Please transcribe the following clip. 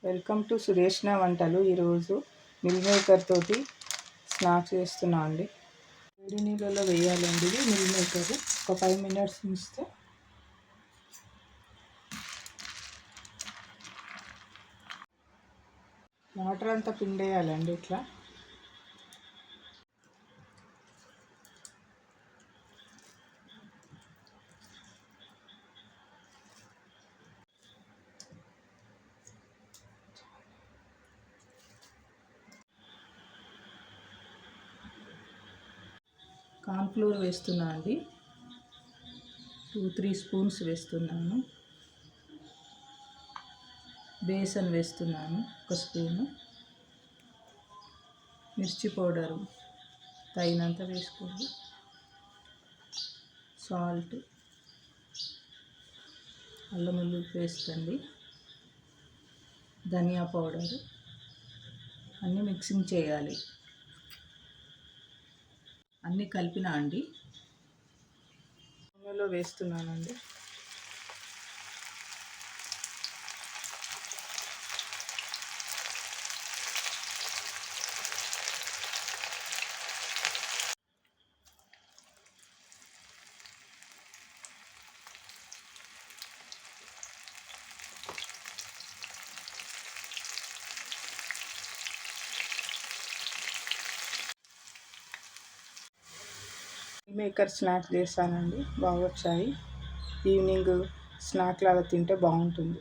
Welcome to సురేష్ణ వంటలు. ఈరోజు meal maker తోటి స్నాక్స్ చేస్తున్నా అండి. వేడి నీళ్ళలో వేయాలండి. ఇది మిల్ మేకర్ ఒక 5 minutes ఉంచితే వాటర్ అంతా పిండేయాలండి. ఇట్లా కార్న్ఫ్లోర్ వేస్తున్నా అండి. 2-3 స్పూన్స్ వేస్తున్నాను. బేసన్ వేస్తున్నాను 1 స్పూను. మిర్చి పౌడరు తగినంత వేసుకోండి. సాల్ట్, అల్లం వెల్లుల్లి పేస్ట్ అండి, ధనియా పౌడరు అన్నీ మిక్సింగ్ చేయాలి. అన్నీ కలిపినా అండి. నూనెలో వేస్తున్నానండి. మేకర్ స్నాక్స్ చేస్తానండి, బాగా వచ్చాయి. ఈవినింగ్ స్నాక్ లాగా తింటే బాగుంటుంది.